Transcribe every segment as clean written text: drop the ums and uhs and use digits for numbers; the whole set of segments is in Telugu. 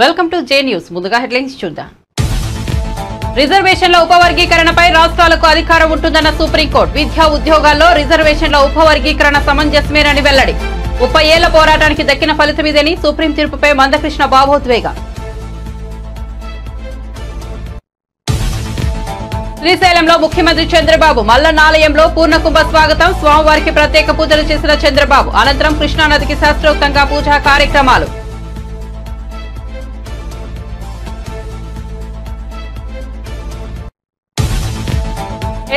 Welcome to J news. ముందుగా హెడ్లైన్స్ చూద్దాం. రిజర్వేషన్ల ఉపవర్గీకరణపై రాష్ట్రాలకు అధికారం ఉంటుందన్న సుప్రీంకోర్టు. విద్యా ఉద్యోగాల్లో రిజర్వేషన్ల ఉపవర్గీకరణ సమంజసమేనని వెల్లడి. 30 ఏళ్ల పోరాటానికి దక్కిన ఫలితమిదని సుప్రీం తీర్పుపై మందకృష్ణ భావోద్వేగం. శ్రీశైలంలో ముఖ్యమంత్రి చంద్రబాబు మల్లన్న ఆలయంలో పూర్ణకుంభ స్వాగతం. స్వామివారికి ప్రత్యేక పూజలు చేసిన చంద్రబాబు. అనంతరం కృష్ణానదికి శాస్త్రోక్తంగా పూజా కార్యక్రమాలు.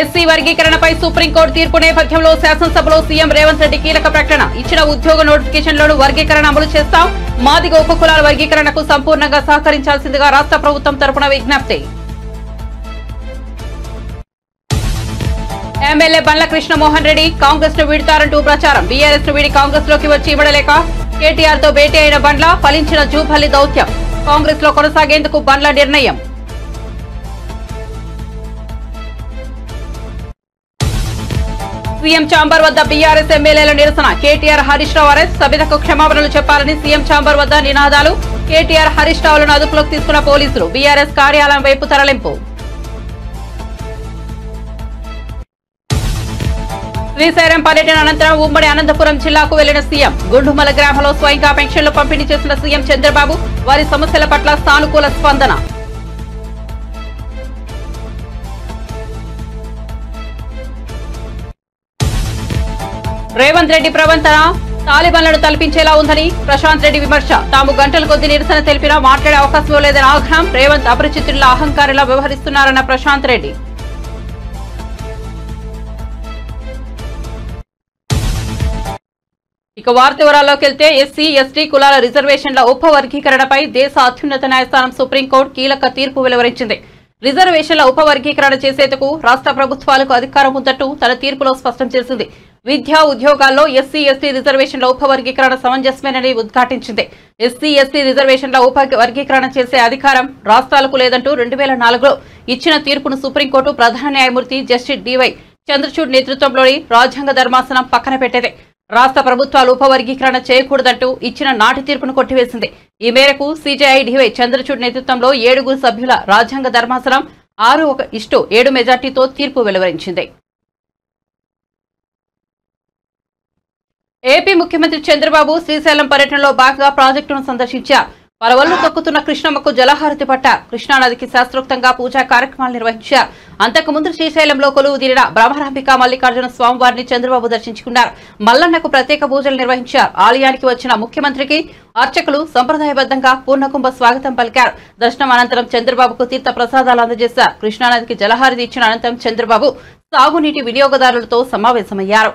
ఎస్సీ వర్గీకరణపై సుప్రీంకోర్టు తీర్పు నేపథ్యంలో శాసనసభలో సీఎం రేవంత్ రెడ్డి కీలక ప్రకటన. ఇచ్చిన ఉద్యోగ నోటిఫికేషన్లోనూ వర్గీకరణ అమలు చేస్తాం. మాదిగ ఉపకులాల వర్గీకరణకు సంపూర్ణంగా సహకరించాల్సిందిగా రాష్ట్ర ప్రభుత్వం తరపున విజ్ఞప్తి. ఎమ్మెల్యే బండ్ల కృష్ణమోహన్ రెడ్డి కాంగ్రెస్ ను వీడతారంటూ ప్రచారం. బీఆర్ఎస్ ను వీడి కాంగ్రెస్ లోకి వచ్చి ఇవ్వడలేక కేటీఆర్ తో భేటీ అయిన బండ్ల ఫలించిన జూపల్లి దౌత్యం. కాంగ్రెస్ లో కొనసాగేందుకు బండ్ల నిర్ణయం. సీఎం ఛాంబర్ వద్ద బీఆర్ఎస్ ఎమ్మెల్యేల నిరసన. కేటీఆర్ హరీష్ రావు అరెస్ట్. సభ్యులకు క్షమాపణలు చెప్పాలని సీఎం ఛాంబర్ వద్ద నినాదాలు. కేటీఆర్ హరీష్ రావులను అదుపులోకి తీసుకున్న పోలీసులు. బీఆర్ఎస్ కార్యాలయం వైపు తరలింపు. శ్రీశైలం పర్యటన అనంతరం ఉమ్మడి అనంతపురం జిల్లాకు వెళ్లిన సీఎం. గుండుమల గ్రామంలో స్వయంగా పెన్షన్లు పంపిణీ చేసిన సీఎం చంద్రబాబు. వారి సమస్యల పట్ల సానుకూల స్పందన. రేవంత్ రెడ్డి ప్రవర్తన తాలిబాన్లను తలపించేలా ఉందని ప్రశాంత్ రెడ్డి విమర్శ. తాము గంటల కొద్ది నిరసన తెలిపినా మాట్లాడే అవకాశం లేదని ఆగ్రహం. రేవంత్ అపరిచితుల అహంకారంలా వ్యవహరిస్తున్నారన్న ప్రశాంత్ రెడ్డి. ఇక వార్త వివరాల్లోకి వెళ్తే ఎస్సీ ఎస్టీ కులాల రిజర్వేషన్ల ఉపవర్గీకరణపై దేశ అత్యున్నత న్యాయస్థానం సుప్రీంకోర్టు కీలక తీర్పు వెలువరించింది. రిజర్వేషన్ల ఉపవర్గీకరణ చేసేందుకు రాష్ట్ర ప్రభుత్వాలకు అధికారం ఉందంటూ తన తీర్పులో స్పష్టం చేసింది. విద్యా ఉద్యోగాల్లో ఎస్సీ ఎస్టీ రిజర్వేషన్ల ఉపవర్గీకరణ సమంజసమేనని ఉద్ఘాటించింది. ఎస్సీ ఎస్టీ రిజర్వేషన్ల ఉపవర్గీకరణ చేసే అధికారం రాష్ట్రాలకు లేదంటూ 2004లో ఇచ్చిన తీర్పును సుప్రీంకోర్టు ప్రధాన న్యాయమూర్తి జస్టిస్ డివై చంద్రచూడ్ నేతృత్వంలోని రాజ్యాంగ ధర్మాసనం పక్కన పెట్టేది. రాష్ట్ర ప్రభుత్వాలు ఉపవర్గీకరణ చేయకూడదంటూ ఇచ్చిన నాటి తీర్పును కొట్టివేసింది. ఈ మేరకు సీజేఐ డివై చంద్రచూడ్ నేతృత్వంలో 7 సభ్యుల రాజ్యాంగ ధర్మాసనం 6-7 మెజార్టీతో తీర్పు వెలువరించింది. ఏపీ ముఖ్యమంత్రి చంద్రబాబు శ్రీశైలం పర్యటనలో భాగంగా ప్రాజెక్టును సందర్శించారు. పరవళ్లు తొక్కుతున్న కృష్ణమ్మకు జలహారతి పట్టారు. కృష్ణానదికి శాస్త్రోక్తంగా పూజా కార్యక్రమాలు నిర్వహించారు. అంతకుముందు శ్రీశైలంలో కొలువు తీరిన బ్రహ్మరాంబిక మల్లికార్జున స్వామివారిని చంద్రబాబు దర్శించుకున్నారు. మల్లన్నకు ప్రత్యేక పూజలు నిర్వహించారు. ఆలయానికి వచ్చిన ముఖ్యమంత్రికి అర్చకులు సంప్రదాయబద్దంగా పూర్ణకుంభ స్వాగతం పలికారు. దర్శనం అనంతరం చంద్రబాబుకు తీర్థ ప్రసాదాలు అందజేశారు. కృష్ణానదికి జలహారతి ఇచ్చిన అనంతరం చంద్రబాబు సాగునీటి వినియోగదారులతో సమావేశమయ్యారు.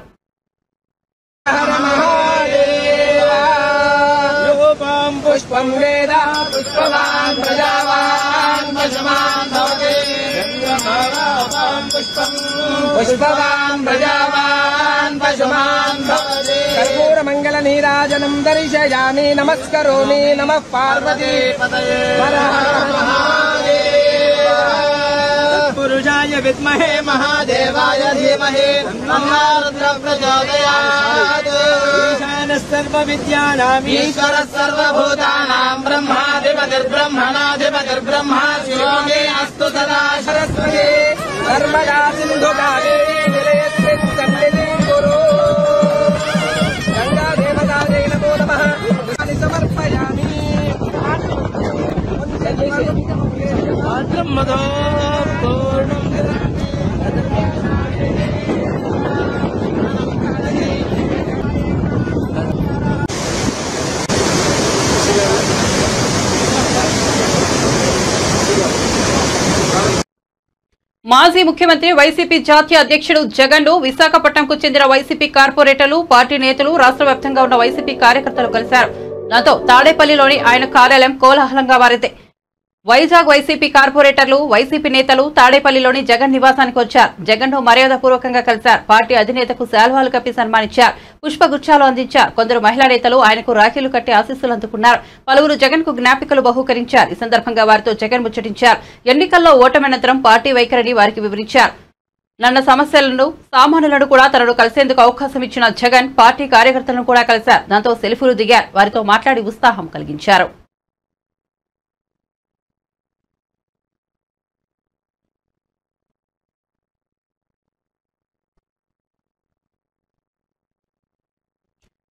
पुष्पं वेद पुष्पवान् प्रजावान् पशुमान् भवति पुष्पवान् प्रजावान् पशुमान् भवति कर्पूरमङ्गलनीराजनं दर्शयामि नमस्करोमि नमः पार्वती पतये पुरुषाय विद्महे महादेवाय धीमहि तन्नः रुद्रः प्रचोदयात् सर्वविद्यानाम् ईश्वरः सर्वभूतानां ब्रह्माधिपतिर्ब्रह्मणाधिपतिर्ब्रह्मा शिवोऽमे अस्तु सदा सरस्वती नर्मदा सिन्धु कावेरी जलेऽस्मिन् सन्निधिं कुरु गङ्गा देवतायै नमो नमः समर्पयामि मधो మాజీ ముఖ్యమంత్రి వైసీపీ జాతీయ అధ్యక్షుడు జగన్ ను విశాఖపట్నంకు చెందిన వైసీపీ కార్పొరేటర్లు, పార్టీ నేతలు, రాష్ట్ర వ్యాప్తంగా ఉన్న వైసీపీ కార్యకర్తలు కలిశారు. దాంతో తాడేపల్లిలోని ఆయన కార్యాలయం కోలాహలంగా మారింది. వైజాగ్ వైసీపీ కార్పొరేటర్లు, వైసీపీ నేతలు తాడేపల్లిలోని జగన్ నివాసానికి వచ్చారు. జగన్ ను మర్యాదపూర్వకంగా కలిశారు. పార్టీ అధినేతకు శాల్వాలు కప్పి సన్మానించారు. పుష్పగుచ్చాలు అందించారు. కొందరు మహిళా నేతలు ఆయనకు రాఖీలు కట్టి ఆశీస్సులు అందుకున్నారు. పలువురు జగన్ కు జ్ఞాపికలు బహూకరించారు. ఈ సందర్భంగా వారితో జగన్ ముచ్చటించారు. ఎన్నికల్లో ఓటమనంతరం పార్టీ వైఖరిని వారికి వివరించారు. నన్న సమస్యలను సామాన్యులను కూడా తనను కలిసేందుకు అవకాశం ఇచ్చిన జగన్ పార్టీ కార్యకర్తలను కూడా కలిశారు. దాంతో సెల్ఫీలు దిగారు. వారితో మాట్లాడి ఉత్సాహం కలిగించారు.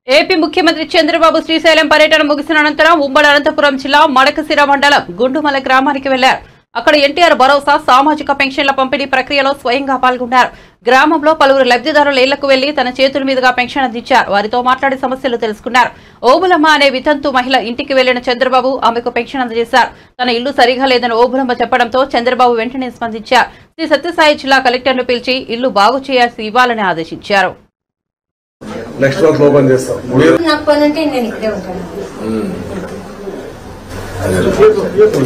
ఏపీ ముఖ్యమంత్రి చంద్రబాబు శ్రీశైలం పర్యటన ముగిసిన అనంతరం ఉమ్మడి అనంతపురం జిల్లా మడకశిర మండలం గుండుమల గ్రామానికి వెళ్లారు. అక్కడ ఎన్టీఆర్ భరోసా సామాజిక పెన్షన్ల పంపిణీ ప్రక్రియలో స్వయంగా పాల్గొన్నారు. గ్రామంలో పలువురు లబ్ధిదారుల ఇళ్లకు వెళ్లి తన చేతుల మీదుగా పెన్షన్ అందించారు. వారితో మాట్లాడి సమస్యలు తెలుసుకున్నారు. ఓబులమ్మ అనే వితంతు మహిళ ఇంటికి వెళ్లిన చంద్రబాబు ఆమెకు పెన్షన్ అందజేశారు. తన ఇల్లు సరిగా లేదని ఓబులమ్మ చెప్పడంతో చంద్రబాబు వెంటనే స్పందించారు. శ్రీ సత్యసాయి జిల్లా కలెక్టర్ను పిలిచి ఇల్లు బాగు చేయాల్సి ఇవ్వాలని ఆదేశించారు. నెక్స్ట్ మంత్ ఓపెన్ చేస్తాం.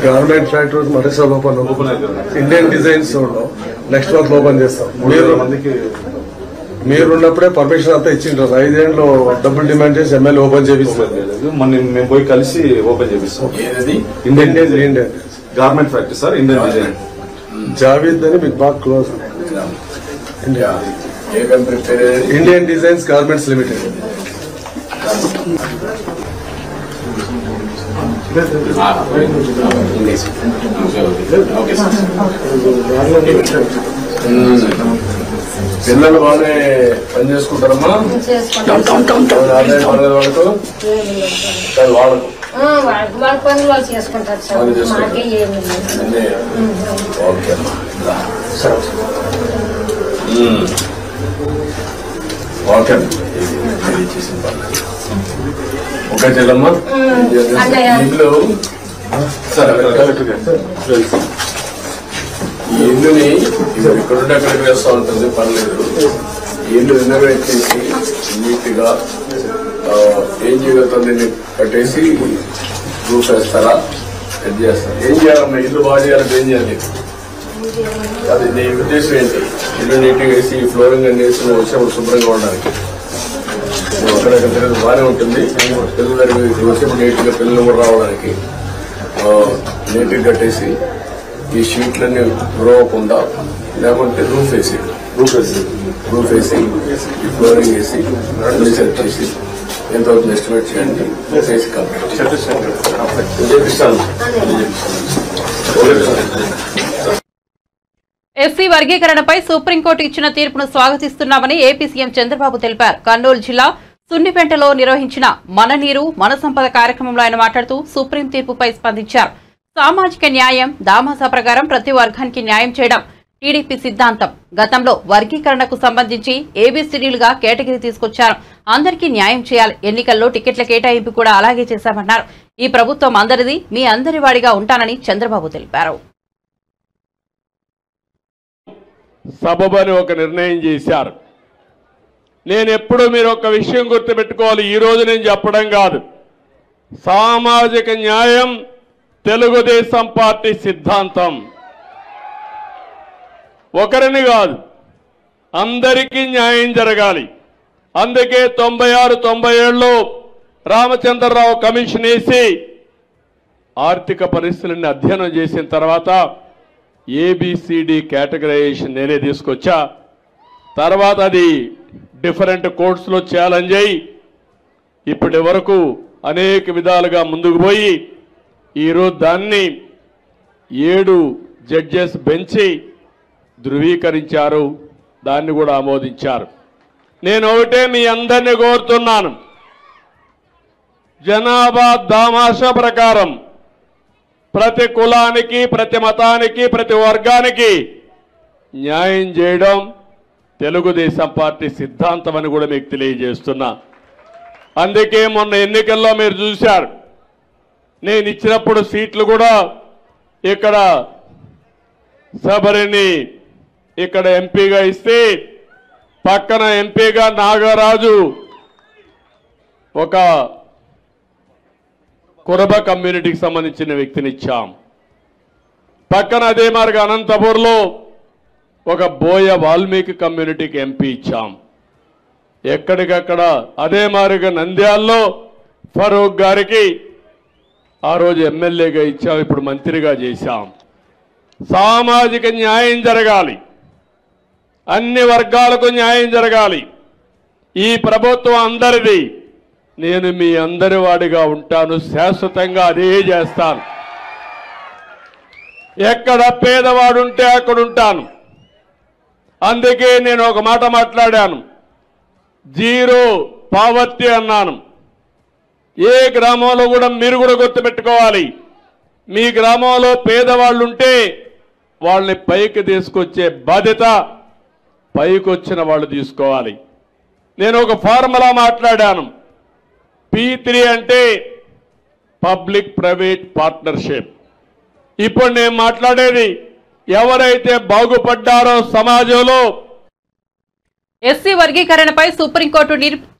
గవర్నమెంట్ ఫ్యాక్టరీ మరోసారి open Indian designs next month open చేస్తాం. మీరున్నప్పుడే పర్మిషన్ అంతా ఇచ్చిండ్రు. 5 ఏళ్ళు డబ్బులు డిమాండ్ చేసి ఎమ్మెల్యే ఓపెన్ చేపిస్తారు. మేము పోయి కలిసి ఓపెన్ చేపిస్తాం. Indian government factory sir, Indian design. Javeed అని మీకు బాగా close. Indian designs garments limited. పిల్లలు బాగానే పని చేసుకుంటారమ్మా. వాళ్ళ పనులు వాళ్ళు చేసుకుంటారు సార్. మాకే ఏమి ఓకే ఓకే ఓకే చెల్లమ్మా. ఇల్లు ఈ ఇల్లుని ఇక్కడుండి అక్కడికి వేస్తూ ఉంటుంది, పర్లేదు. ఈ ఇల్లు రినోవేట్ చేసి నీట్ గా ఏం చేయగలుగుతుంది కట్టేసి రూఫ్ వేస్తారా, ఎడ్ చేస్తారా? ఏం చేయాలమ్మా? ఇల్లు బాగా చేయాలంటే ఏం చేయాలి? అది నీ ఉద్దేశం ఏంటి? ఇల్లు నీట్ గా వేసి ఫ్లోరింగ్ అన్ని వేసి వచ్చేప్పుడు శుభ్రంగా ఉండడానికి. అక్కడక్కడ తిరగదు బాగానే ఉంటుంది. పిల్లలు వచ్చేప్పుడు నీట్ గా పిల్లలు కూడా రావడానికి నీట్ గా కట్టేసి ఈ షీట్లన్నీ గురవకుండా, లేకుంటే రూఫ్ వేసి ఈ ఫ్లోరింగ్ వేసి అన్ని సెట్ చేసి ఎంత అవుతుంది ఎస్టిమేట్ చేయండి. చేసి చేపిస్తాను. ఎస్సీ వర్గీకరణపై సుప్రీంకోర్టు ఇచ్చిన తీర్పును స్వాగతిస్తున్నామని ఏపీ సీఎం చంద్రబాబు తెలిపారు. కర్నూలు జిల్లా సున్నిపేటలో నిర్వహించిన మన నీరు మన సంపద కార్యక్రమంలో ఆయన మాట్లాడుతూ సుప్రీం తీర్పుపై స్పందించారు. సామాజిక న్యాయం దామాసా ప్రకారం ప్రతి వర్గానికి న్యాయం చేయడం టీడీపీ సిద్ధాంతం. గతంలో వర్గీకరణకు సంబంధించి ఏబీసీడీలుగా కేటగిరీ తీసుకొచ్చారు. అందరికీ న్యాయం చేయాలి. ఎన్నికల్లో టికెట్ల కేటాయింపు కూడా అలాగే చేశామన్నారు. ఈ ప్రభుత్వం అందరిది, మీ అందరి వాడిగా ఉంటానని చంద్రబాబు తెలిపారు. సబబని ఒక నిర్ణయం చేశారు. నేను ఎప్పుడూ మీరు ఒక విషయం గుర్తుపెట్టుకోవాలి. ఈ రోజు నేను చెప్పడం కాదు, సామాజిక న్యాయం తెలుగుదేశం పార్టీ సిద్ధాంతం. ఒకరిని కాదు, అందరికీ న్యాయం జరగాలి. అందుకే 96-97లో రామచంద్రరావు కమిషన్ వేసి ఆర్థిక పరిస్థితులను అధ్యయనం చేసిన తర్వాత ఏబిసిడి కేటగరైజేషన్ నేనే తీసుకొచ్చా. తర్వాత అది డిఫరెంట్ కోర్ట్స్లో ఛాలెంజ్ అయ్యి ఇప్పటి వరకు అనేక విధాలుగా ముందుకు పోయి ఈరోజు దాన్ని 7 జడ్జెస్ బెంచి ధృవీకరించారు, దాన్ని కూడా ఆమోదించారు. నేను ఒకటే మీ అందరినీ కోరుతున్నాను, జనాభా దామాషా ప్రకారం ప్రతి కులానికి, ప్రతి మతానికి, ప్రతి వర్గానికి న్యాయం చేయడం తెలుగుదేశం పార్టీ సిద్ధాంతం అని కూడా మీకు తెలియజేస్తున్నా. అందుకే మొన్న ఎన్నికల్లో మీరు చూశారు, నేను ఇచ్చినప్పుడు సీట్లు కూడా ఇక్కడ శబరిని ఇక్కడ ఎంపీగా ఇస్తే పక్కన ఎంపీగా నాగరాజు ఒక కురబ కమ్యూనిటీకి సంబంధించిన వ్యక్తిని ఇచ్చాం. పక్కన అదే మార్గ అనంతపూర్లో ఒక బోయ వాల్మీకి కమ్యూనిటీకి ఎంపీ ఇచ్చాం. ఎక్కడికక్కడ అదే మారిగా నంద్యాల్లో ఫరూక్ గారికి ఆ రోజు ఎమ్మెల్యేగా ఇచ్చాం, ఇప్పుడు మంత్రిగా చేశాం. సామాజిక న్యాయం జరగాలి, అన్ని వర్గాలకు న్యాయం జరగాలి. ఈ ప్రభుత్వం అందరిది, నేను మీ అందరి వాడిగా ఉంటాను, శాశ్వతంగా అదే చేస్తాను. ఎక్కడ పేదవాడుంటే అక్కడ ఉంటాను. అందుకే నేను ఒక మాట మాట్లాడాను, 0 పావర్టీ అన్నాను. ఏ గ్రామంలో కూడా మీరు కూడా గుర్తుపెట్టుకోవాలి, మీ గ్రామంలో పేదవాళ్ళు ఉంటే వాళ్ళని పైకి తీసుకొచ్చే బాధ్యత పైకి వచ్చిన వాళ్ళు తీసుకోవాలి. నేను ఒక ఫార్ములా మాట్లాడాను. P3 అంటే పబ్లిక్ ప్రైవేట్ పార్ట్నర్షిప్. ఇప్పుడు నేను మాట్లాడేది ఎవరైతే బాగుపడ్డారో సమాజంలో. ఎస్సీ వర్గీకరణపై సుప్రీంకోర్టు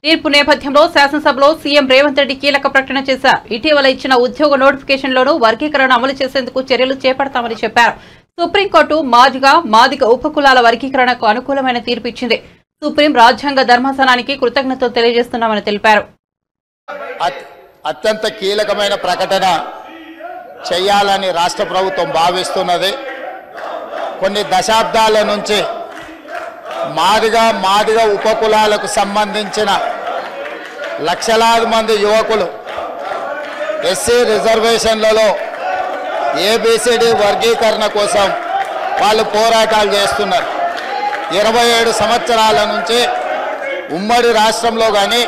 తీర్పు నేపథ్యంలో శాసనసభలో సీఎం రేవంత్ రెడ్డి కీలక ప్రకటన చేశారు. ఇటీవల ఇచ్చిన ఉద్యోగ నోటిఫికేషన్లోనూ వర్గీకరణ అమలు చేసేందుకు చర్యలు చేపడతామని చెప్పారు. సుప్రీంకోర్టు మాదిగ ఉపకులాల వర్గీకరణకు అనుకూలమైన తీర్పు ఇచ్చింది. సుప్రీం రాజ్యాంగ ధర్మాసనానికి కృతజ్ఞతలు తెలియజేస్తున్నామని తెలిపారు. అత్యంత కీలకమైన ప్రకటన చేయాలని రాష్ట్ర ప్రభుత్వం భావిస్తున్నది. కొన్ని దశాబ్దాల నుంచి మాదిగ ఉపకులాలకు సంబంధించిన లక్షలాది మంది యువకులు ఎస్సీ రిజర్వేషన్లలో ఏబిసిడి వర్గీకరణ కోసం వాళ్ళు పోరాటాలు చేస్తున్నారు. 27 సంవత్సరాల నుంచి ఉమ్మడి రాష్ట్రంలో కానీ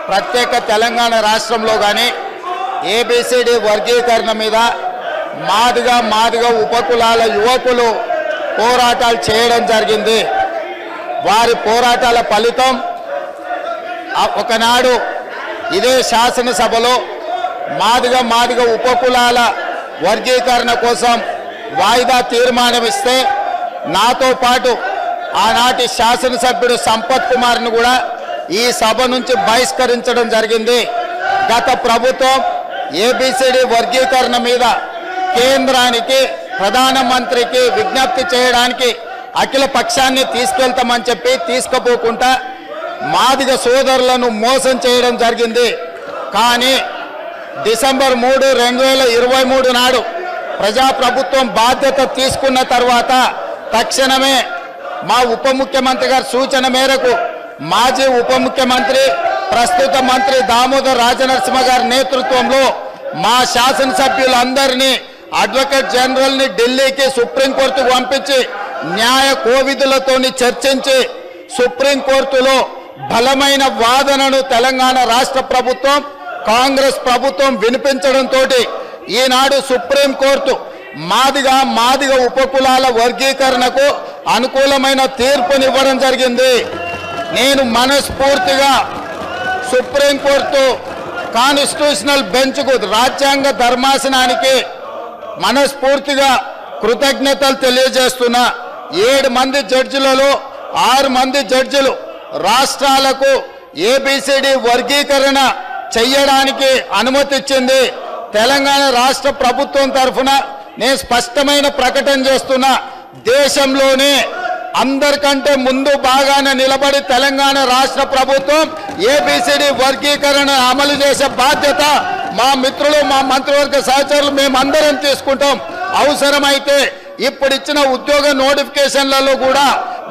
ప్రత్యేక తెలంగాణ రాష్ట్రంలో కానీ ఏబిసిడి వర్గీకరణ మీద మాదిగ ఉపకులాల యువకులు పోరాటాలు చేయడం జరిగింది. వారి పోరాటాల ఫలితం ఒకనాడు ఇదే శాసనసభలో మాదిగ ఉపకులాల వర్గీకరణ కోసం వాయిదా తీర్మానం ఇస్తే నాతో పాటు ఆనాటి శాసనసభ్యుడు సంపత్ కుమార్ను కూడా ఈ సభ నుంచి బహిష్కరించడం జరిగింది. గత ప్రభుత్వం ఏబిసిడి వర్గీకరణ మీద కేంద్రానికి ప్రధానమంత్రికి విజ్ఞప్తి చేయడానికి అఖిల పక్షాన్ని తీసుకెళ్తామని చెప్పి తీసుకుపోకుండా మాదిగ సోదరులను మోసం చేయడం జరిగింది. కానీ డిసెంబర్ 3, 2023 నాడు ప్రజాప్రభుత్వం బాధ్యత తీసుకున్న తర్వాత తక్షణమే మా ఉప ముఖ్యమంత్రి గారి సూచన మేరకు మాజీ ఉప ముఖ్యమంత్రి ప్రస్తుత మంత్రి దామోదర్ రాజనరసింహ గారి నేతృత్వంలో మా శాసనసభ్యులందరినీ అడ్వకేట్ జనరల్ని ఢిల్లీకి సుప్రీంకోర్టుకు పంపించి న్యాయ కోవిధులతోని చర్చించి సుప్రీంకోర్టులో బలమైన వాదనను తెలంగాణ రాష్ట్ర ప్రభుత్వం కాంగ్రెస్ ప్రభుత్వం వినిపించడంతో ఈనాడు సుప్రీంకోర్టు మాదిగ ఉపకులాల వర్గీకరణకు అనుకూలమైన తీర్పునివ్వడం జరిగింది. నేను మనస్ఫూర్తిగా సుప్రీంకోర్టు కాన్స్టిట్యూషనల్ బెంచ్కు రాజ్యాంగ ధర్మాసనానికి మనస్ఫూర్తిగా కృతజ్ఞతలు తెలియజేస్తున్నా. 7 మంది జడ్జిలలో 6 మంది జడ్జిలు రాష్ట్రాలకు ఏబిసిడి వర్గీకరణ చెయ్యడానికి అనుమతి ఇచ్చింది. తెలంగాణ రాష్ట్ర ప్రభుత్వం తరఫున నేను స్పష్టమైన ప్రకటన చేస్తున్నా. దేశంలోనే అందరికంటే ముందు బాగానే నిలబడి తెలంగాణ రాష్ట్ర ప్రభుత్వం ఏబిసిడి వర్గీకరణ అమలు చేసే బాధ్యత మా మిత్రులు మా మంత్రివర్గ సహచరులు మేమందరం తీసుకుంటాం. అవసరమైతే ఇప్పుడు ఇచ్చిన ఉద్యోగ నోటిఫికేషన్లలో కూడా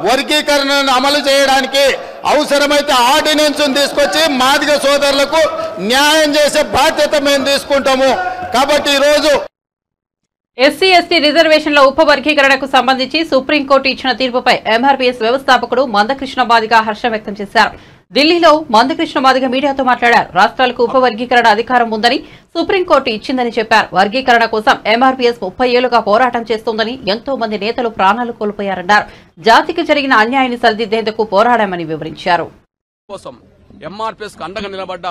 వర్గీకరణను అమలు చేయడానికి అవసరమైతే ఆర్డినెన్స్ తీసుకొచ్చి మాదిగ సోదరులకు న్యాయం చేసే బాధ్యత మేము తీసుకుంటాము. కాబట్టి ఈరోజు ఎస్సీ ఎస్టీ రిజర్వేషన్ల ఉపవర్గీకరణకు సంబంధించి సుప్రీంకోర్టు ఇచ్చిన తీర్పుపై ఎంఆర్పీఎస్ వ్యవస్థాపకుడు మందకృష్ణ మాదిగ హర్షం వ్యక్తం చేశారు. ఢిల్లీలో మందకృష్ణ మాదిగ మీడియాతో మాట్లాడారు. రాష్ట్రాలకు ఉపవర్గీకరణ అధికారం ఉందని సుప్రీంకోర్టు ఇచ్చిందని చెప్పారు. వర్గీకరణ కోసం ఎంఆర్పీఎస్ 30 ఏళ్లుగా పోరాటం చేస్తోందని, ఎంతో మంది నేతలు ప్రాణాలు కోల్పోయారన్నారు. జాతికి జరిగిన అన్యాయాన్ని సరిదిద్దేందుకు పోరాడామని వివరించారు. అండగా నిలబడ్డ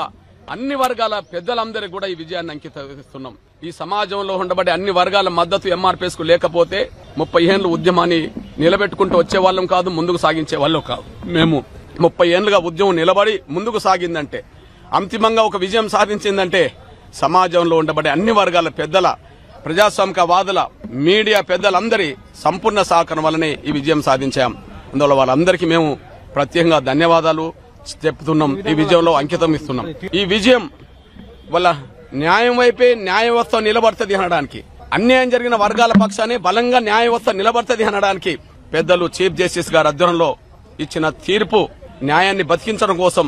అన్ని వర్గాల పెద్దలందరికీ కూడా ఈ విజయాన్ని అంకితం. ఈ సమాజంలో ఉండబడే అన్ని వర్గాల మద్దతు ఎంఆర్పీఎస్ కు లేకపోతే 30 ఏళ్ల ఉద్యమాన్ని నిలబెట్టుకుంటూ వచ్చే వాళ్ళం కాదు, ముందుకు సాగించే వాళ్ళం కాదు. మేము 30 ఏళ్లుగా ఉద్యమం నిలబడి ముందుకు సాగిందంటే, అంతిమంగా ఒక విజయం సాధించిందంటే సమాజంలో ఉండబడే అన్ని వర్గాల పెద్దల, ప్రజాస్వామికవాదుల, మీడియా పెద్దలందరి సంపూర్ణ సహకారం వల్లనే ఈ విజయం సాధించాం. అందువల్ల వాళ్ళందరికీ మేము ప్రత్యేకంగా ధన్యవాదాలు చెప్తున్నాం. ఈ విజయంలో అంకితం ఇస్తున్నాం. ఈ విజయం వల్ల న్యాయం వైపే న్యాయ వ్యవస్థ నిలబడుతుంది అనడానికి, అన్యాయం జరిగిన వర్గాల పక్షాన్ని బలంగా న్యాయ వ్యవస్థ నిలబడుతుంది అనడానికి పెద్దలు చీఫ్ జస్టిస్ గారి ఆధ్వర్యంలో ఇచ్చిన తీర్పు న్యాయాన్ని బతికించడం కోసం,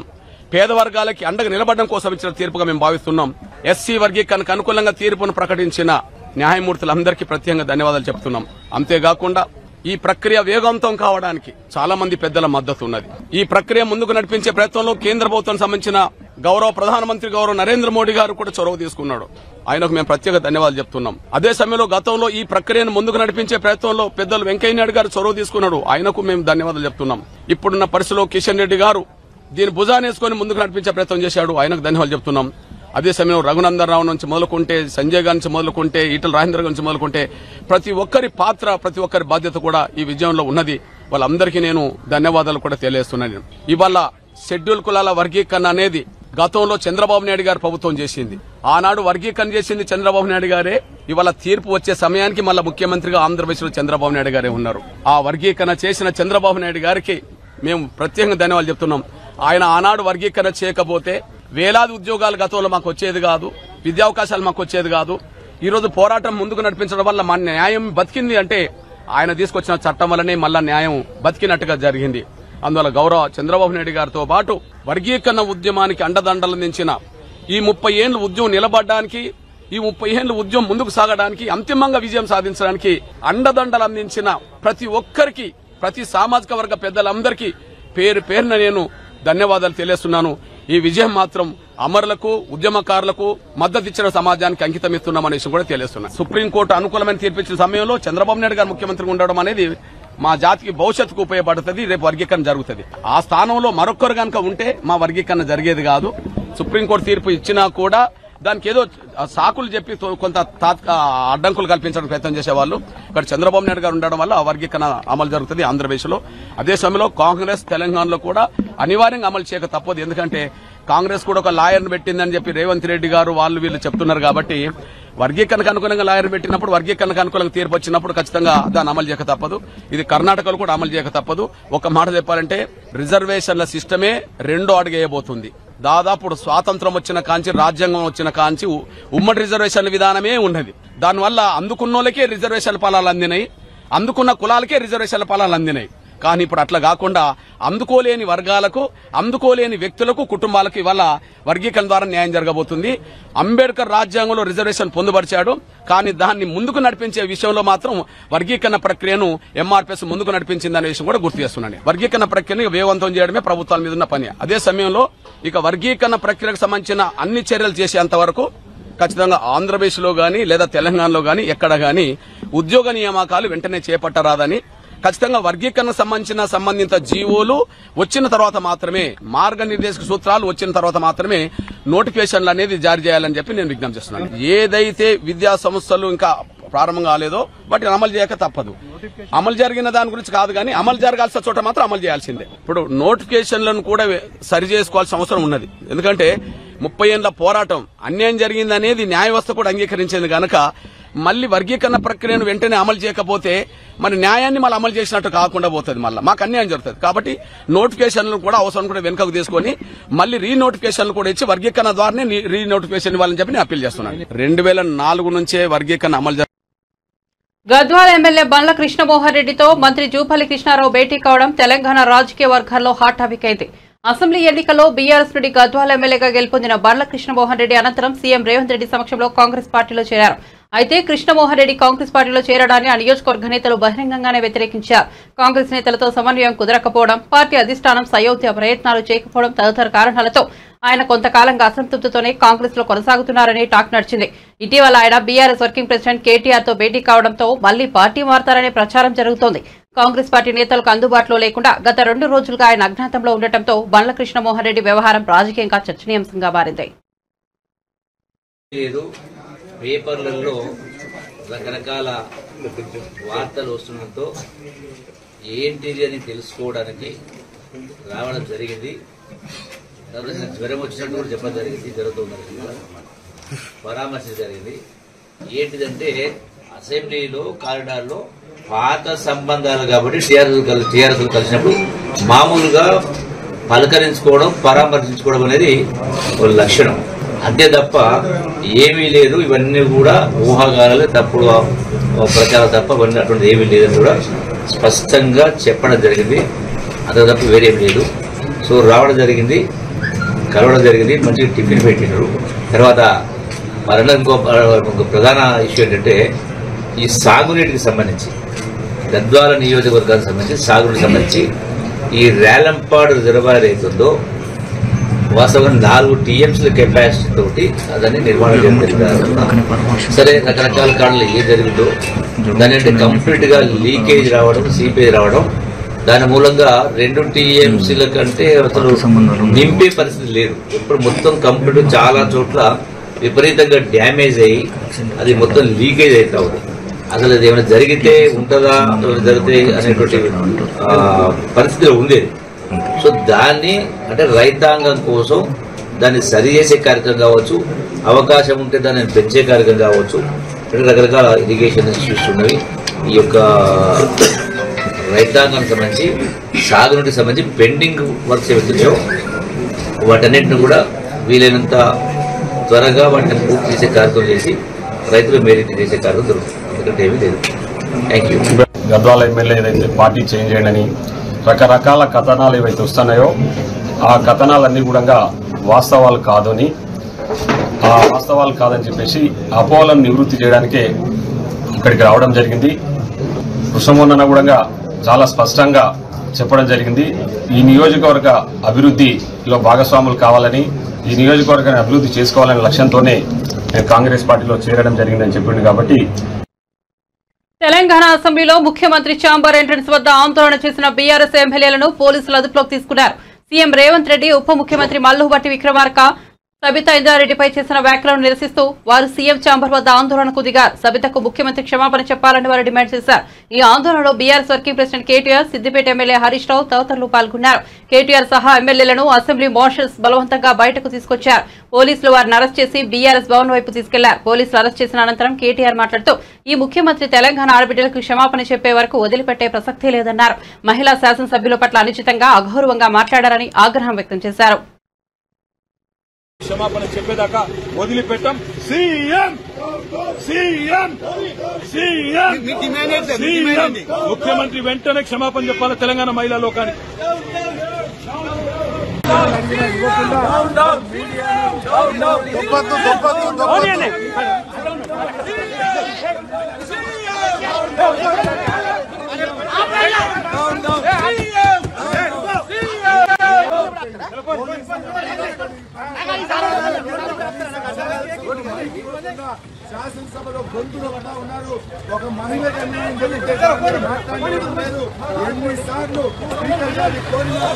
పేద వర్గాలకి అండగా నిలబడడం కోసం ఇచ్చిన తీర్పుగా మేము భావిస్తున్నాం. ఎస్సీ వర్గీకరణకు అనుకూలంగా తీర్పును ప్రకటించిన న్యాయమూర్తులందరికీ ప్రత్యేకంగా ధన్యవాదాలు చెప్తున్నాం. అంతేకాకుండా ఈ ప్రక్రియ వేగవంతం కావడానికి చాలా మంది పెద్దల మద్దతు ఉన్నది. ఈ ప్రక్రియ ముందుకు నడిపించే ప్రయత్నంలో కేంద్ర ప్రభుత్వం సంబంధించిన గౌరవ ప్రధానమంత్రి గౌరవ నరేంద్ర మోడీ గారు కూడా చొరవ తీసుకున్నాడు. ఆయనకు మేము ప్రత్యేక ధన్యవాదాలు చెప్తున్నాం. అదే సమయంలో గతంలో ఈ ప్రక్రియను ముందుకు నడిపించే ప్రయత్నంలో పెద్దలు వెంకయ్య నాయుడు గారు చొరవ తీసుకున్నాడు. ఆయనకు మేము ధన్యవాదాలు చెప్తున్నాం. ఇప్పుడున్న పరిస్థితిలో కిషన్ రెడ్డి గారు దీన్ని భుజానేసుకొని ముందుకు నడిపించే ప్రయత్నం చేశాడు. ఆయనకు ధన్యవాదాలు చెప్తున్నాం. అదే సమయంలో రఘునందన్ రావు నుంచి మొదలుకుంటే, సంజయ్ గారి నుంచి మొదలుకుంటే, ఈటల రాజేంద్ర నుంచి మొదలుకుంటే ప్రతి ఒక్కరి పాత్ర, ప్రతి ఒక్కరి బాధ్యత కూడా ఈ విజయంలో ఉన్నది. వాళ్ళందరికీ నేను ధన్యవాదాలు కూడా తెలియజేస్తున్నాను. ఇవాళ షెడ్యూల్ కులాల వర్గీకరణ అనేది గతంలో చంద్రబాబు నాయుడు గారు ప్రభుత్వం చేసింది. ఆనాడు వర్గీకరణ చేసింది చంద్రబాబు నాయుడు గారే. ఇవాళ తీర్పు వచ్చే సమయానికి మళ్ళా ముఖ్యమంత్రిగా ఆంధ్రప్రదేశ్లో చంద్రబాబు నాయుడు గారే ఉన్నారు. ఆ వర్గీకరణ చేసిన చంద్రబాబు నాయుడు గారికి మేము ప్రత్యేకంగా ధన్యవాదాలు చెప్తున్నాం. ఆయన ఆనాడు వర్గీకరణ చేయకపోతే వేలాది ఉద్యోగాలు గతంలో మాకు వచ్చేది కాదు, విద్యావకాశాలు మాకు వచ్చేది కాదు. ఈ రోజు పోరాటం ముందుకు నడిపించడం వల్ల మన న్యాయం బతికింది అంటే ఆయన తీసుకొచ్చిన చట్టం వల్లనే మళ్ళా న్యాయం బతికినట్టుగా జరిగింది. అందువల్ల గౌరవ చంద్రబాబు నాయుడు గారితో పాటు వర్గీకరణ ఉద్యమానికి అండదండలు అందించిన ఈ 30 ఏళ్ల ఉద్యమం నిలబడడానికి, ఈ 30 ఏళ్ల ఉద్యమం ముందుకు సాగడానికి, అంతిమంగా విజయం సాధించడానికి అండదండలు అందించిన ప్రతి ఒక్కరికి, ప్రతి సామాజిక వర్గ పెద్దలందరికీ పేరు పేరున నేను ధన్యవాదాలు తెలియజేస్తున్నాను. ఈ విజయం మాత్రం అమరులకు, ఉద్యమకారులకు మద్దతు ఇచ్చిన సమాజానికి అంకితం ఇస్తున్నామనే విషయం కూడా తెలియజేస్తున్నాను. సుప్రీంకోర్టు అనుకూలమైన తీర్పిచ్చిన సమయంలో చంద్రబాబు నాయుడు గారు ముఖ్యమంత్రిగా ఉండడం అనేది మా జాతికి భవిష్యత్తుకు ఉపయోగపడుతుంది. రేపు వర్గీకరణ జరుగుతుంది. ఆ స్థానంలో మరొకరు కనుక ఉంటే మా వర్గీకరణ జరిగేది కాదు. సుప్రీంకోర్టు తీర్పు ఇచ్చినా కూడా దానికి ఏదో సాకులు చెప్పి కొంత అడ్డంకులు కల్పించడానికి ప్రయత్నం చేసేవాళ్ళు. ఇక్కడ చంద్రబాబు నాయుడు గారు ఉండడం వల్ల ఆ వర్గీకరణ అమలు జరుగుతుంది ఆంధ్రప్రదేశ్లో. అదే సమయంలో కాంగ్రెస్ తెలంగాణలో కూడా అనివార్యంగా అమలు చేయక తప్పదు. ఎందుకంటే కాంగ్రెస్ కూడా ఒక లాయర్ను పెట్టిందని చెప్పి రేవంత్ రెడ్డి గారు వాళ్ళు వీళ్ళు చెప్తున్నారు. కాబట్టి వర్గీకరణకు అనుకూలంగా లాయర్ పెట్టినప్పుడు, వర్గీకరణకు అనుకూలంగా తీర్పు వచ్చినప్పుడు ఖచ్చితంగా దాన్ని అమలు చేయక తప్పదు. ఇది కర్ణాటకలో కూడా అమలు చేయక తప్పదు. ఒక మాట చెప్పాలంటే రిజర్వేషన్ల సిస్టమే రెండో అడుగు వేయబోతుంది. దాదాపు స్వాతంత్రం వచ్చిన కాంచి, రాజ్యాంగం వచ్చిన కాంచి ఉమ్మడి రిజర్వేషన్ల విధానమే ఉన్నది. దానివల్ల అందుకున్నోళ్ళకే రిజర్వేషన్ల ఫలాలు అందినాయి, అందుకున్న కులాలకే రిజర్వేషన్ల ఫలాలు అందినాయి. కానీ ఇప్పుడు అట్లా కాకుండా అందుకోలేని వర్గాలకు, అందుకోలేని వ్యక్తులకు, కుటుంబాలకు ఇవాళ వర్గీకరణ ద్వారా న్యాయం జరగబోతుంది. అంబేద్కర్ రాజ్యాంగంలో రిజర్వేషన్ పొందుపరిచాడు. కానీ దాన్ని ముందుకు నడిపించే విషయంలో మాత్రం వర్గీకరణ ప్రక్రియను ఎంఆర్పీఎస్ ముందుకు నడిపించిందనే విషయం కూడా గుర్తు చేస్తున్నాను. వర్గీకరణ ప్రక్రియను వేగవంతం చేయడమే ప్రభుత్వాల మీద ఉన్న పని. అదే సమయంలో ఇక వర్గీకరణ ప్రక్రియకు సంబంధించిన అన్ని చర్యలు చేసేంత వరకు ఖచ్చితంగా ఆంధ్రప్రదేశ్లో గానీ లేదా తెలంగాణలో గానీ ఎక్కడ గానీ ఉద్యోగ నియామకాలు వెంటనే చేపట్టరాదని, ఖచ్చితంగా వర్గీకరణ సంబంధిత జీవోలు వచ్చిన తర్వాత మాత్రమే, మార్గనిర్దేశక సూత్రాలు వచ్చిన తర్వాత మాత్రమే నోటిఫికేషన్లు అనేది జారీ చేయాలని చెప్పి నేను విజ్ఞప్తి చేస్తున్నాను. ఏదైతే విద్యా సంస్థలు ఇంకా ప్రారంభం కాలేదో వాటిని అమలు చేయక తప్పదు. అమలు జరిగిన దాని గురించి కాదు కానీ అమలు జరగాల్సిన చోట మాత్రం అమలు చేయాల్సిందే. ఇప్పుడు నోటిఫికేషన్లను కూడా సరి చేసుకోవాల్సిన అవసరం ఉన్నది. ఎందుకంటే 30 ఏళ్ల పోరాటం, అన్యాయం జరిగిందనేది న్యాయ వ్యవస్థ కూడా అంగీకరించింది కనుక మళ్లీ వర్గీకరణ ప్రక్రియను వెంటనే అమలు చేయకపోతే మన న్యాయాన్ని మళ్ళీ అమలు చేసినట్టు కాకుండా పోతుంది, మళ్ళీ మాకు అన్యాయం జరుగుతుంది. కాబట్టి నోటిఫికేషన్లు కూడా అవసరం కూడా వెనుకకు తీసుకొని మళ్లీ రీనోటిఫికేషన్లు కూడా ఇచ్చి వర్గీకరణ ద్వారానే రీనోటిఫికేషన్ ఇవ్వాలని చెప్పి నేను అప్పీల్ చేస్తున్నాను. 2004 నుంచే వర్గీకరణ అమలు. గద్వాల ఎమ్మెల్యే బండ్ల కృష్ణమోహన్ రెడ్డితో మంత్రి జూపల్లి కృష్ణారావు భేటీ కావడం తెలంగాణ రాజకీయ వర్గాల్లో హాట్ టాపిక్ అయింది. అసెంబ్లీ ఎన్నికల్లో బీఆర్ఎస్ నుండి గద్వాల ఎమ్మెల్యేగా గెలుపొందిన బండ్ల కృష్ణమోహన్ రెడ్డి అనంతరం సీఎం రేవంత్ రెడ్డి సమక్షంలో కాంగ్రెస్ పార్టీలో చేరారు. అయితే కృష్ణమోహన్ రెడ్డి కాంగ్రెస్ పార్టీలో చేరడాన్ని ఆ నియోజకవర్గ నేతలు బహిరంగంగానే వ్యతిరేకించారు. కాంగ్రెస్ నేతలతో సమన్వయం కుదరకపోవడం, పార్టీ అధిష్టానం సయోధ్య ప్రయత్నాలు చేయకపోవడం తదితర కారణాలతో ఆయన కొంతకాలంగా అసంతృప్తితోనే కాంగ్రెస్ లో కొనసాగుతున్నారని టాక్ నడిచింది. ఇటీవల ఆయన బీఆర్ఎస్ వర్కింగ్ ప్రెసిడెంట్ కేటీఆర్ తో భేటీ కావడంతో మళ్లీ పార్టీ మారతారనే ప్రచారం జరుగుతోంది. కాంగ్రెస్ పార్టీ నేతలకు అందుబాటులో లేకుండా గత 2 రోజులుగా ఆయన అజ్ఞాతంలో ఉండటంతో బండ్ల కృష్ణమోహన్ రెడ్డి వ్యవహారం రాజకీయంగా చర్చనీయాంశంగా మారింది. పేపర్లలో రకరకాల వార్తలు వస్తుండటంతో ఏంటిది అని తెలుసుకోవడానికి రావడం జరిగింది. జ్వరం వచ్చినట్టు కూడా చెప్పడం జరిగింది, జరుగుతుంది, పరామర్శ జరిగింది. ఏంటిదంటే అసెంబ్లీలో కారిడార్లో పాత సంబంధాలు కాబట్టి టీఆర్ఎస్ కలిసినప్పుడు మామూలుగా పలకరించుకోవడం, పరామర్శించుకోవడం అనేది ఒక లక్షణం, అంతే తప్ప ఏమీ లేదు. ఇవన్నీ కూడా ఊహాగానాలు, తప్పుడు ప్రచారం తప్ప ఇవన్నీ అటువంటి ఏమీ లేదని కూడా స్పష్టంగా చెప్పడం జరిగింది. అంతే తప్ప వేరేమీ లేదు. సో రావడం జరిగింది, కలవడం జరిగింది, మంచిగా టిఫిన్ పెట్టినారు. తర్వాత మరలా ఇంకో ప్రధాన ఇష్యూ ఏంటంటే ఈ సాగునీటికి సంబంధించి గద్వాల నియోజకవర్గానికి సంబంధించి సాగుకు సంబంధించి ఈ రేలంపాడు రిజర్వాయర్ ఏతుందో వాస్తవంగా 4 TMCల కెపాసిటీ తోటి దాన్ని నిర్మాణం చేస్తారు. సరే రకరకాల కారణాలు ఏ జరిగిందో దాని అంటే కంప్లీట్ గా లీకేజ్ రావడం, సీపేజ్ రావడం, దాని మూలంగా 2 TMCల కంటే అసలు నింపే పరిస్థితి లేదు. ఇప్పుడు మొత్తం కంప్లీట్ చాలా చోట్ల విపరీతంగా డ్యామేజ్ అయ్యి అది మొత్తం లీకేజ్ అవుతా ఉంది. అసలు అది ఏమైనా జరిగితే ఉంటుందా జరిగితే అనేటువంటి పరిస్థితిలో ఉండేది. సో దాన్ని అంటే రైతాంగం కోసం దాన్ని సరి చేసే కార్యక్రమం కావచ్చు, అవకాశం ఉంటే దాన్ని పెంచే కార్యక్రమం కావచ్చు, రకరకాల ఇరిగేషన్ ఇన్స్టిట్యూట్స్ ఉన్నవి. ఈ యొక్క రైతాంగానికి సంబంధించి సాగునీటికి సంబంధించి పెండింగ్ వర్క్స్ ఏవైతున్నాయో వాటన్నింటిని కూడా వీలైనంత త్వరగా వాటిని పూర్తి చేసే కార్యక్రమం చేసి రైతులు మేరీట్ చేసే కార్యక్రమం జరుగుతుంది. ఎందుకంటే ఏమీ లేదు. Thank you. గద్వాల ఎమ్మెల్యే ఏదైతే పార్టీ చేంజ్ చేయడని రకరకాల కథనాలు ఏవైతే వస్తున్నాయో ఆ కథనాలన్నీ కూడా వాస్తవాలు కాదని చెప్పేసి అపోహలను నివృత్తి చేయడానికే ఇక్కడికి రావడం జరిగింది. కృష్ణమోహన్ కూడా చాలా స్పష్టంగా చెప్పడం జరిగింది. ఈ నియోజకవర్గ అభివృద్ధిలో భాగస్వాములు కావాలని, ఈ నియోజకవర్గాన్ని అభివృద్ధి చేసుకోవాలనే లక్ష్యంతోనే నేను కాంగ్రెస్ పార్టీలో చేరడం జరిగిందని చెప్పింది. కాబట్టి తెలంగాణ అసెంబ్లీలో ముఖ్యమంత్రి ఛాంబర్ ఎంట్రన్స్ వద్ద ఆందోళన చేసిన బీఆర్ఎస్ ఎమ్మెల్యేలను పోలీసులు అదుపులోకి తీసుకున్నారు. సీఎం రేవంత్ రెడ్డి, ఉప ముఖ్యమంత్రి మల్లుభట్టి విక్రమార్క సబితా ఇంద్రారెడ్డిపై చేసిన వ్యాఖ్యలను నిరసిస్తూ వారు సీఎం ఛాంబర్ వద్ద ఆందోళనకు దిగారు. సబితకు ముఖ్యమంత్రి క్షమాపణ చెప్పాలని వారు డిమాండ్ చేశారు. ఈ ఆందోళనలో BRS working president KTR, Siddipet MLA Harish Rao తదితరులు పాల్గొన్నారు. కేటీఆర్ సహా ఎమ్మెల్యేలను అసెంబ్లీ మార్షల్స్ బలవంతంగా బయటకు తీసుకొచ్చారు. పోలీసులు వారిని అరెస్ట్ చేసి బీఆర్ఎస్ భవన్ వైపు తీసుకెళ్లారు. పోలీసులు అరెస్ట్ చేసిన అనంతరం కేటీఆర్ మాట్లాడుతూ ఈ ముఖ్యమంత్రి తెలంగాణ ఆడబిడ్డలకు క్షమాపణ చెప్పే వరకు వదిలిపెట్టే ప్రసక్తే లేదన్నారు. మహిళా శాసనసభ్యుల పట్ల అనుచితంగా అగౌరవంగా మాట్లాడారని ఆగ్రహం వ్యక్తం చేశారు. క్షమాపణ చెప్పేదాకా వదిలిపెట్టాం. సీఎం ముఖ్యమంత్రి వెంటనే క్షమాపణ చెప్పాలి తెలంగాణ మహిళా లోకానికి. శాసనసభలో గొంతులు పడ్డా ఉన్నారు. ఒక మహిళకు అన్యాయం జరిగితే మాట్లాడలేదు. ఎన్నిసార్లు స్పీకర్ గారిని కోరినా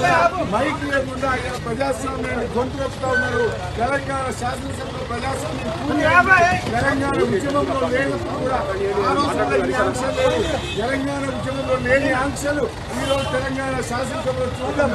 మైక్ లేకుండా ప్రజాస్వామ్యాన్ని గొంతు వస్తా ఉన్నారు. తెలంగాణ శాసనసభలో ప్రజాస్వామ్యం తెలంగాణ ఉద్యమంలో లేనప్పుడు కూడా ఆ రోజుల్లో ఈ ఆంక్షలు లేవు. తెలంగాణ ఉద్యమంలో లేని ఆంక్షలు ఈరోజు తెలంగాణ శాసనసభలో చూద్దాం.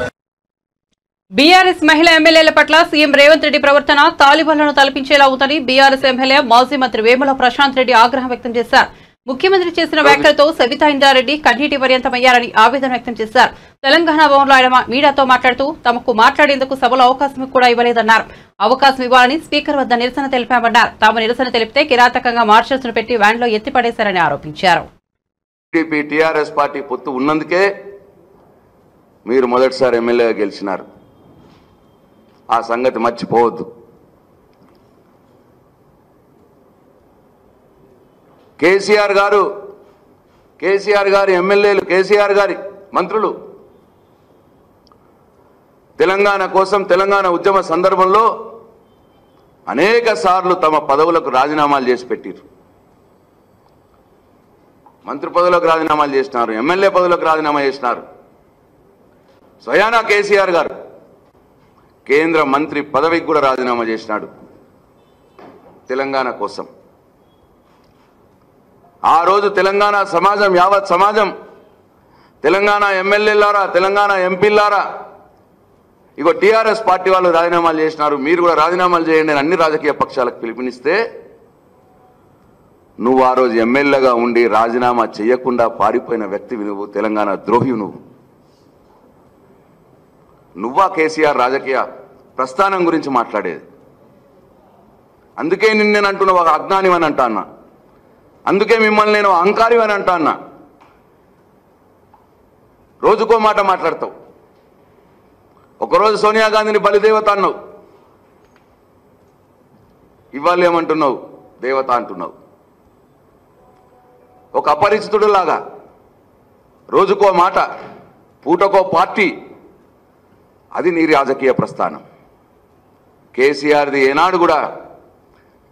బీఆర్ఎస్ మహిళా ఎమ్మెల్యేల పట్ల సీఎం రేవంత్ రెడ్డి ప్రవర్తన తాలిబాన్లను తలపించేలా ఉందని బీఆర్ఎస్ ఎమ్మెల్యే మాజీ మంత్రి వేముల ప్రశాంత్ రెడ్డి ఆగ్రహం వ్యక్తం చేశారు. ముఖ్యమంత్రి చేసిన వ్యాఖ్యలతో సబితా ఇంద్రారెడ్డి కన్నీటి పర్యంతమయ్యారని ఆవేదన వ్యక్తం చేశారు. తెలంగాణ భవన్లో ఆయన మీడియాతో మాట్లాడుతూ తమకు మాట్లాడేందుకు సభలో అవకాశం కూడా ఇవ్వలేదన్నారు. అవకాశం ఇవ్వాలని స్పీకర్ వద్ద నిరసన తెలిపామన్నారు. తాము నిరసన తెలిపితే కిరాతకంగా మార్షల్స్ ను పెట్టి వ్యాన్లో ఎత్తిపడేశారని ఆరోపించారు. టీఆర్ఎస్ పార్టీ పొత్తు ఉన్నందుకే మీరు మొదటిసారి ఎమ్మెల్యేగా గెలిచినారు. ఆ సంగతి మర్చిపోవద్దు. కేసీఆర్ గారి ఎమ్మెల్యేలు, కేసీఆర్ గారి మంత్రులు తెలంగాణ కోసం, తెలంగాణ ఉద్యమ సందర్భంలో అనేక సార్లు తమ పదవులకు రాజీనామాలు చేసి పెట్టారు. మంత్రి పదవులకు రాజీనామాలు చేసినారు, ఎమ్మెల్యే పదవులకు రాజీనామా చేసినారు. స్వయానా కేసీఆర్ గారు కేంద్ర మంత్రి పదవికి కూడా రాజీనామా చేసినాడు తెలంగాణ కోసం. ఆ రోజు తెలంగాణ సమాజం, యావత్ సమాజం, తెలంగాణ ఎమ్మెల్యేలారా, తెలంగాణ ఎంపీలారా, ఇగో టీఆర్ఎస్ పార్టీ వాళ్ళు రాజీనామాలు చేసినారు, మీరు కూడా రాజీనామాలు చేయండి అని అన్ని రాజకీయ పక్షాలకు పిలుపునిస్తే నువ్వు ఆ రోజు ఎమ్మెల్యేగా ఉండి రాజీనామా చేయకుండా పారిపోయిన వ్యక్తివి నువ్వు, తెలంగాణ ద్రోహి నువ్వు. నువ్వా కేసీఆర్ రాజకీయ ప్రస్థానం గురించి మాట్లాడేది? అందుకే నిన్ను నేను అంటున్నా ఒక అజ్ఞానివని అంటా అన్నా, అందుకే మిమ్మల్ని నేను అహంకారివని అంటా అన్నా. రోజుకో మాట మాట్లాడతావు. ఒకరోజు సోనియా గాంధీని బలిదేవత అన్నావు, ఇవాళ ఏమంటున్నావు? దేవత అంటున్నావు. ఒక అపరిచితుడులాగా రోజుకో మాట, పూటకో పార్టీ, అది నీ రాజకీయ ప్రస్థానం. కేసీఆర్ది ఏనాడు కూడా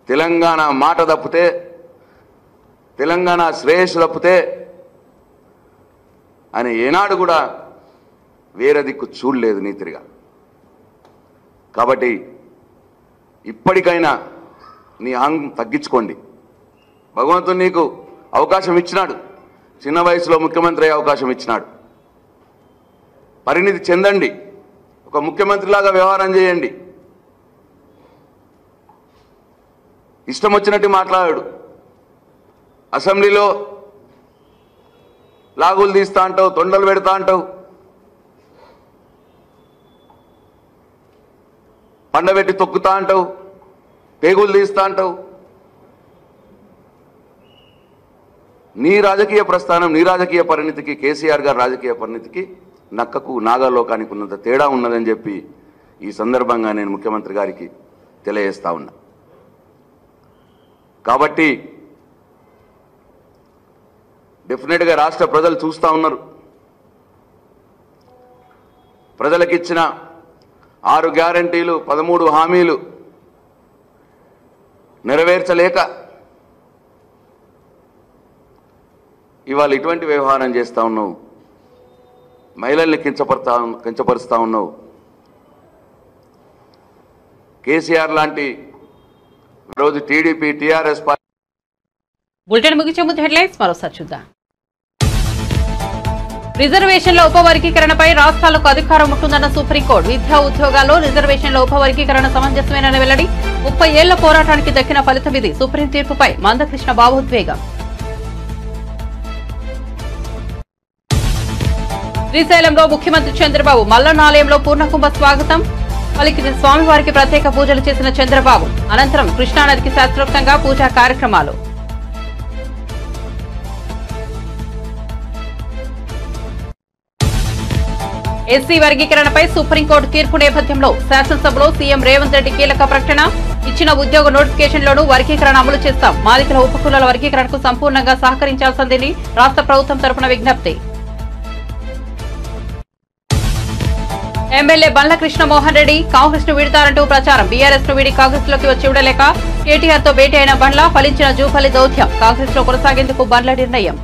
తెలంగాణ మాట తప్పితే, తెలంగాణ శ్రేయస్సు తప్పితే అని ఏనాడు కూడా వేరే దిక్కు చూడలేదు నీతిగా. కాబట్టి ఇప్పటికైనా నీ అహం తగ్గించుకోండి. భగవంతుడు నీకు అవకాశం ఇచ్చినాడు, చిన్న వయసులో ముఖ్యమంత్రి అయ్యే అవకాశం ఇచ్చినాడు. పరిణితి చెందండి, ఒక ముఖ్యమంత్రిలాగా వ్యవహారం చేయండి. ఇష్టం వచ్చినట్టు మాట్లాడాడు. అసెంబ్లీలో లాగులు తీస్తా అంటావు, తొండలు పెడతా అంటావు, పండబెట్టి తొక్కుతా అంటావు, పేగులు తీస్తా అంటావు. నీ రాజకీయ ప్రస్థానం, నీ రాజకీయ పరిణితికి, కేసీఆర్ గారి రాజకీయ పరిణితికి నక్కకు నాగలోకానికి ఉన్నంత తేడా ఉన్నదని చెప్పి ఈ సందర్భంగా నేను ముఖ్యమంత్రి గారికి తెలియజేస్తా ఉన్నా. కాబట్టి డెఫినెట్గా రాష్ట్ర ప్రజలు చూస్తూ ఉన్నారు. ప్రజలకిచ్చిన 6 గ్యారంటీలు, 13 హామీలు నెరవేర్చలేక ఇవాళ ఇటువంటి వ్యవహారం చేస్తూ ఉన్నావు. మహిళల్ని కించపరుస్తూ ఉన్నావు. కేసీఆర్ లాంటి రోజు టీడీపీ టీఆర్ఎస్ పార్టీ. బులెటిన్ ముగించే ముందు హెడ్లైన్స్ మరోసారి చూద్దాం. రిజర్వేషన్ల ఉపవర్గీకరణపై రాష్ట్రాలకు అధికారం ఉంటుందన్న సుప్రీంకోర్టు. విద్యా ఉద్యోగాల్లో రిజర్వేషన్ల ఉపవర్గీకరణ సమంజసమేనని వెల్లడి. 30 ఏళ్ల పోరాటానికి దక్కిన ఫలితం ఇది. సుప్రీం తీర్పుపై మందకృష్ణ భావోద్వేగం. శ్రీశైలంలో ముఖ్యమంత్రి చంద్రబాబు మల్లన్నాలయంలో పూర్ణకుంభ స్వాగతం పలికిన స్వామివారికి ప్రత్యేక పూజలు చేసిన చంద్రబాబు. అనంతరం కృష్ణానదికి శాస్త్రోక్తంగా పూజా కార్యక్రమాలు. ఎస్సీ వర్గీకరణపై సుప్రీంకోర్టు తీర్పు నేపథ్యంలో శాసనసభలో సీఎం రేవంత్ రెడ్డి కీలక ప్రకటన. ఇచ్చిన ఉద్యోగ నోటిఫికేషన్లోనూ వర్గీకరణ అమలు చేస్తాం. మాదికల ఉపకులాల వర్గీకరణకు సంపూర్ణంగా సహకరించాల్సిందని రాష్ట్ర ప్రభుత్వం తరపున విజ్ఞప్తి. ఎమ్మెల్యే బండ్ల కృష్ణమోహన్ రెడ్డి కాంగ్రెస్ ను వీడతారంటూ ప్రచారం. బీఆర్ఎస్ ను వీడి కాంగ్రెస్ లోకి వచ్చి విడలేక కేటీఆర్ తో భేటీ అయిన బండ్ల ఫలించిన జూపల్లి దౌత్యం. కాంగ్రెస్ లో కొనసాగేందుకు బండ్ల నిర్ణయం.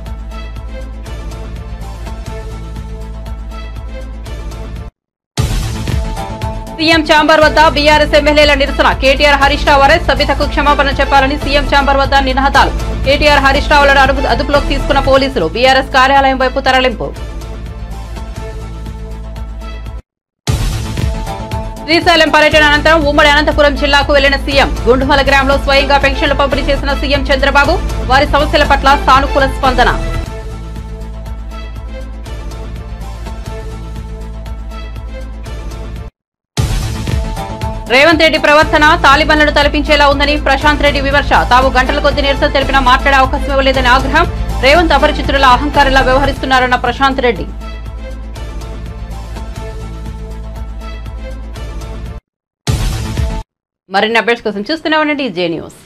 సీఎం ఛాంబర్ వద్ద బీఆర్ఎస్ ఎమ్మెల్యేల నిరసన. కేటీఆర్ హరీష్ రావు అరెస్ట్. సభ్యతకు క్షమాపణ చెప్పాలని సీఎం ఛాంబర్ వద్ద నినాదాలు. కేటీఆర్ హరీష్ రావులను అదుపులోకి తీసుకున్న పోలీసులు. బీఆర్ఎస్ కార్యాలయం వైపు తరలింపు. శ్రీశైలం పర్యటన అనంతరం ఉమ్మడి అనంతపురం జిల్లాకు వెళ్లిన సీఎం. గుండుమల గ్రామంలో స్వయంగా పెన్షన్లు పంపిణీ చేసిన సీఎం చంద్రబాబు. వారి సమస్యల పట్ల సానుకూల స్పందన. రేవంత్ రెడ్డి ప్రవర్తన తాలిబాన్లను తలపించేలా ఉందని ప్రశాంత్ రెడ్డి విమర్శ. తాము గంటల కొద్ది నిరసన తెలిపినా మాట్లాడే అవకాశం ఇవ్వలేదని ఆగ్రహం. రేవంత్ అపరిచితుల అహంకారంలా వ్యవహరిస్తున్నారన్న ప్రశాంత్ రెడ్డి. మరిన్ని అప్డేట్స్ కోసం చూస్తూనే ఉండండి జే న్యూస్.